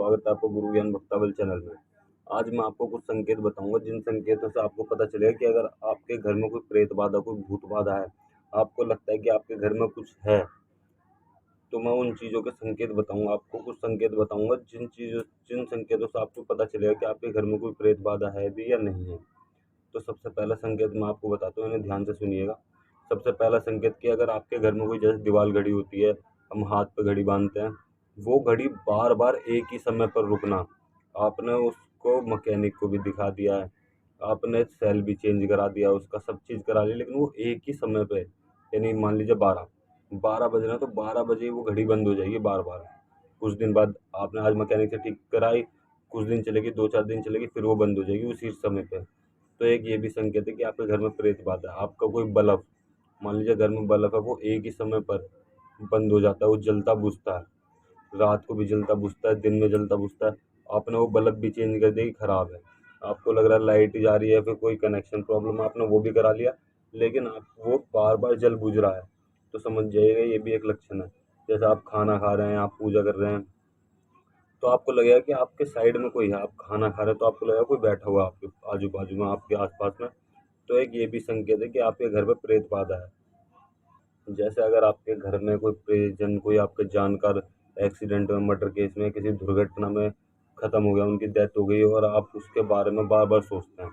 स्वागत है आपका गुरु ज्ञान भक्तावल चैनल में। आज मैं आपको कुछ संकेत बताऊँगा जिन संकेतों से आपको पता चलेगा कि अगर आपके घर में कोई प्रेत बाधा, कोई भूत बाधा है, आपको लगता है कि आपके घर में कुछ है, तो मैं उन चीज़ों के संकेत बताऊँगा। आपको कुछ संकेत बताऊँगा जिन संकेतों से आपको पता चलेगा कि आपके घर में कोई प्रेत बाधा है भी या नहीं है। तो सबसे पहला संकेत मैं आपको बताता हूँ, इन्हें ध्यान से सुनिएगा। सबसे पहला संकेत कि अगर आपके घर में कोई जैसे दीवार घड़ी होती है, हम हाथ पे घड़ी बांधते हैं, वो घड़ी बार-बार एक ही समय पर रुकना। आपने उसको मैकेनिक को भी दिखा दिया है, आपने सेल भी चेंज करा दिया, उसका सब चीज़ करा लिया, लेकिन वो एक ही समय पे, यानी मान लीजिए 12 बज रहे हैं तो 12 बजे ही वो घड़ी बंद हो जाएगी बार-बार। कुछ दिन बाद आपने आज मैकेनिक से ठीक कराई, कुछ दिन चलेगी, 2-4 दिन चलेगी, फिर वो बंद हो जाएगी उसी समय पे। तो एक ये भी संकेत है कि आपके घर में प्रेत बाधा है। आपका कोई बल्ब, मान लीजिए घर में बल्ब है, वो एक ही समय पर बंद हो जाता है, वो जलता बुझता है, रात को भी जलता बुझता है, दिन में जलता बुझता है। आपने वो बल्ब भी चेंज कर दिया कि खराब है, आपको लग रहा है लाइट जा रही है, फिर कोई कनेक्शन प्रॉब्लम है, आपने वो भी करा लिया, लेकिन आप वो बार बार जल बुझ रहा है, तो समझ जाइएगा ये भी एक लक्षण है। जैसे आप खाना खा रहे हैं, आप पूजा कर रहे हैं, तो आपको लगेगा कि आपके साइड में कोई है, आप खाना खा रहे हैं तो आपको लगेगा कोई बैठा हुआ है आपके आजू बाजू में, आपके आसपास में। तो एक ये भी संकेत है कि आपके घर में प्रेत बाधा है। जैसे अगर आपके घर में कोई परिजन, कोई आपके जानकार एक्सीडेंट में, मर्डर केस में, किसी दुर्घटना में खत्म हो गया, उनकी डेथ हो गई और आप उसके बारे में बार बार सोचते हैं,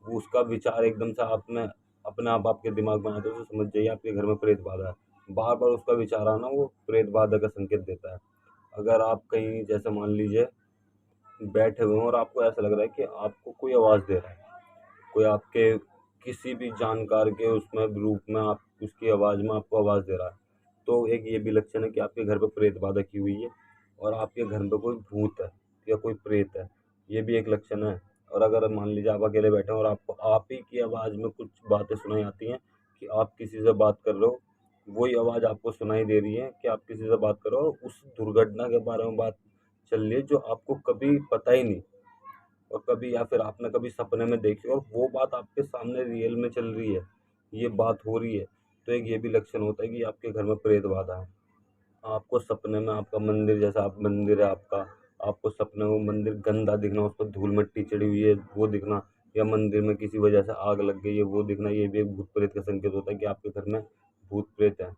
वो उसका विचार एकदम से आपने अपने आप आपके दिमाग में आता है, तो समझ जाइए आपके घर में प्रेत बाधा है। बार बार उसका विचार आना वो प्रेत बाधा का संकेत देता है। अगर आप कहीं जैसे मान लीजिए बैठे हुए हैं और आपको ऐसा लग रहा है कि आपको कोई आवाज़ दे रहा है, कोई आपके किसी भी जानकार के उसमें रूप में आप उसकी आवाज़ में आपको आवाज़ दे रहा है, तो एक ये भी लक्षण है कि आपके घर पे प्रेत बाधा की हुई है और आपके घर पे कोई भूत है या कोई प्रेत है, ये भी एक लक्षण है। और अगर मान लीजिए आप अकेले बैठे हैं और आपको आप ही की आवाज़ में कुछ बातें सुनाई आती हैं कि आप किसी से बात कर रहे हो, वही आवाज़ आपको सुनाई दे रही है कि आप किसी से बात कर रहे हो और उस दुर्घटना के बारे में बात चल रही है जो आपको कभी पता ही नहीं, और कभी या फिर आपने कभी सपने में देखी और वो बात आपके सामने रियल में चल रही है, ये बात हो रही है, तो एक ये भी लक्षण होता है कि आपके घर में प्रेत बाधा है। आपको सपने में आपका मंदिर, जैसा आप मंदिर है आपका, आपको सपने में वो मंदिर गंदा दिखना, उस पर धूल मिट्टी चढ़ी हुई है वो दिखना, या मंदिर में किसी वजह से आग लग गई है वो दिखना, ये भी एक भूत प्रेत का संकेत होता है कि आपके घर में भूत प्रेत है।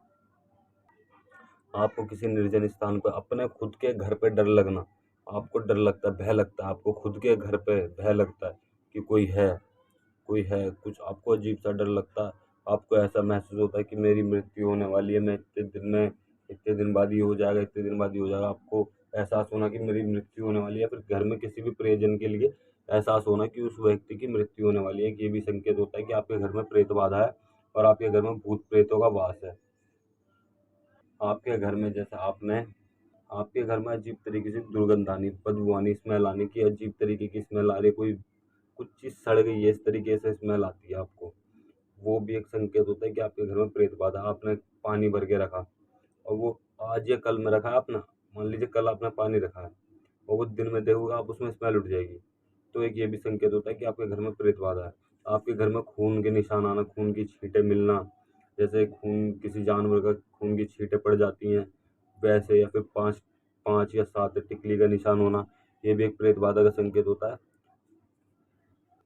आपको किसी निर्जन स्थान पर अपने खुद के घर पे डर लगना, आपको डर लगता है, भय लगता है, आपको खुद के घर पे भय लगता है कि कोई है, कुछ आपको अजीब-सा डर लगता है। आपको ऐसा महसूस होता है कि मेरी मृत्यु होने वाली है, मैं इतने दिन बाद ये हो जाएगा, इतने दिन बाद ये हो जाएगा। आपको एहसास होना कि मेरी मृत्यु होने वाली है, फिर घर में किसी भी प्रियजन के लिए एहसास होना कि उस व्यक्ति की मृत्यु होने वाली है। ये भी संकेत होता है कि आपके घर में प्रेत बाधा है और आपके घर में भूत-प्रेतों का वास है। आपके घर में जैसे आपके घर में अजीब तरीके से दुर्गंध आनी, बदबू आनी, स्मेल आनी, कि अजीब तरीके की स्मेल आ रही है, कोई कुछ चीज़ सड़ गई है, इस तरीके से स्मेल आती है आपको। वो भी एक संकेत होता है कि आपके घर में प्रेत बाधा। आपने पानी भर के रखा और वो आज या कल में रखा है आपने, मान लीजिए कल आपने पानी रखा है और वो दिन में देखोगे आप उसमें स्मेल उठ जाएगी, तो एक ये भी संकेत होता है कि आपके घर में प्रेत बाधा है। आपके घर में खून के निशान आना, खून की छींटें मिलना, जैसे खून किसी जानवर का खून की छींटें पड़ जाती हैं वैसे, या फिर 5 या 7 टिकली का निशान होना, ये भी एक प्रेत बाधा का संकेत होता है।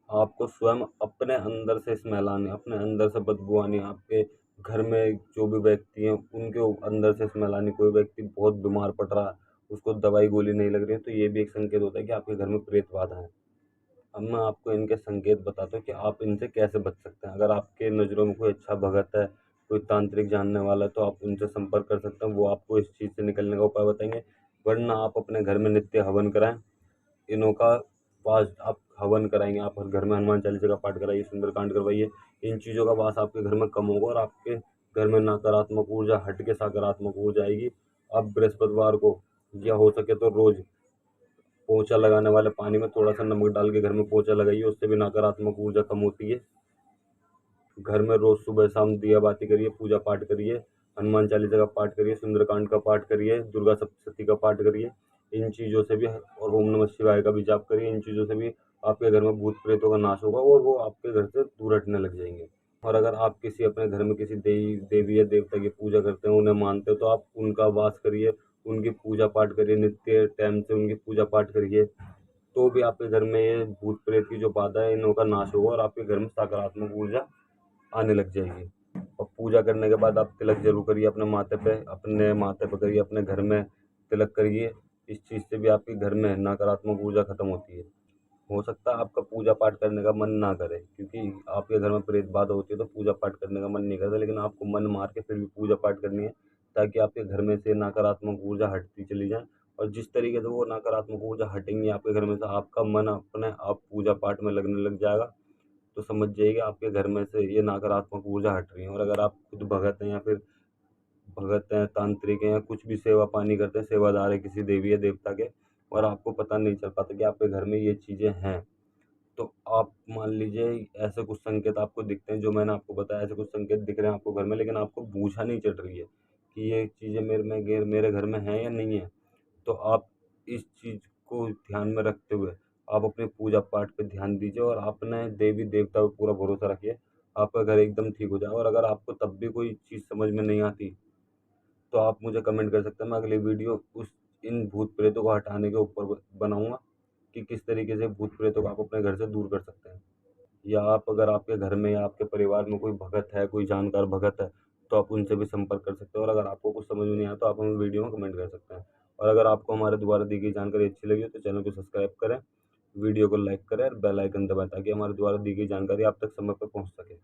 आपको स्वयं अपने अंदर से स्मेल आनी, अपने अंदर से बदबू आनी, आपके घर में जो भी व्यक्ति हैं उनके अंदर से स्मेल आनी, कोई व्यक्ति बहुत बीमार पड़ रहा है, उसको दवाई गोली नहीं लग रही है, तो ये भी एक संकेत होता है कि आपके घर में प्रेत बाधा है। अब मैं आपको इनके संकेत बताता हूँ कि आप इनसे कैसे बच सकते हैं। अगर आपके नज़रों में कोई अच्छा भगत है, कोई तांत्रिक जानने वाला है, तो आप उनसे संपर्क कर सकते हैं, वो आपको इस चीज़ से निकलने का उपाय बताएँगे। वरना आप अपने घर में नित्य हवन कराएँ। इनों का वास आप हवन कराएँगे, आप हर घर में हनुमान चालीसा का पाठ कराइए, सुंदरकांड करवाइए। इन चीज़ों का वास आपके घर में कम होगा और आपके घर में नकारात्मक ऊर्जा हट के सकारात्मक ऊर्जा आएगी। आप बृहस्पतिवार को या हो सके तो रोज़ पोंछा लगाने वाले पानी में थोड़ा-सा नमक डाल के घर में पोंछा लगाइए, उससे भी नकारात्मक ऊर्जा कम होती है। घर में रोज़ सुबह-शाम दिया बाती करिए, पूजा पाठ करिए, हनुमान चालीसा का पाठ करिए, सुंदरकांड का पाठ करिए, दुर्गा सप्तशती का पाठ करिए। इन चीज़ों से भी, और ओम नमः शिवाय का भी जाप करिए। इन चीज़ों से भी आपके घर में भूत-प्रेतों का नाश होगा और वो आपके घर से दूर हटने लग जाएँगे। और अगर आप किसी अपने घर में किसी देवी या देवता की पूजा करते हैं, उन्हें मानते हो, तो आप उनका वास करिए, उनकी पूजा पाठ करिए, नित्य टाइम से उनकी पूजा पाठ करिए, तो भी आपके घर में ये भूत प्रेत की जो बाधा है इनका नाश होगा और आपके घर में सकारात्मक ऊर्जा आने लग जाएगी। और पूजा करने के बाद आप तिलक जरूर करिए अपने माथे पे करिए, अपने घर में तिलक करिए। इस चीज़ से भी आपके घर में नकारात्मक ऊर्जा खत्म होती है। हो सकता है आपका पूजा पाठ करने का मन ना करे, क्योंकि आपके घर में प्रेत बाधा होती है तो पूजा पाठ करने का मन नहीं करता, लेकिन आपको मन मार के फिर भी पूजा पाठ करनी है, ताकि आपके घर में से नकारात्मक ऊर्जा हटती चली जाए। और जिस तरीके से वो नकारात्मक ऊर्जा हटेंगी आपके घर में से, आपका मन अपने आप पूजा पाठ में लगने लग जाएगा। तो समझ जाइए आपके घर में से ये नकारात्मक ऊर्जा हट रही है। और अगर आप खुद भगत हैं या फिर भगत हैं, तांत्रिक हैं या कुछ भी सेवा पानी करते हैं, सेवादार है किसी देवी या देवता के, और आपको पता नहीं चल पाता कि आपके घर में ये चीज़ें हैं, तो आप मान लीजिए ऐसे कुछ संकेत आपको दिखते हैं जो मैंने आपको बताया, ऐसे कुछ संकेत दिख रहे हैं आपको घर में, लेकिन आपको बूझा नहीं चढ़ रही है कि ये चीज़ें मेरे घर में हैं या नहीं है। तो आप इस चीज़ को ध्यान में रखते हुए आप अपने पूजा पाठ पे ध्यान दीजिए और अपने देवी देवता पे पूरा भरोसा रखिए। आपका घर एकदम ठीक हो जाएगा। और अगर आपको तब भी कोई चीज़ समझ में नहीं आती, तो आप मुझे कमेंट कर सकते हैं। मैं अगली वीडियो उस इन भूत प्रेतों को हटाने के ऊपर बनाऊंगा कि किस तरीके से भूत प्रेतों को आप अपने घर से दूर कर सकते हैं। या आप अगर आपके घर में या आपके परिवार में कोई भगत है, कोई जानकार भगत है, तो आप उनसे भी संपर्क कर सकते हैं। और अगर आपको कुछ समझ में नहीं आया तो आप हमें वीडियो में कमेंट कर सकते हैं। और अगर आपको हमारे द्वारा दी गई जानकारी अच्छी लगी हो तो चैनल को सब्सक्राइब करें, वीडियो को लाइक करें और बेल आइकन दबाएं, ताकि हमारे द्वारा दी गई जानकारी आप तक समय पर पहुंच सके।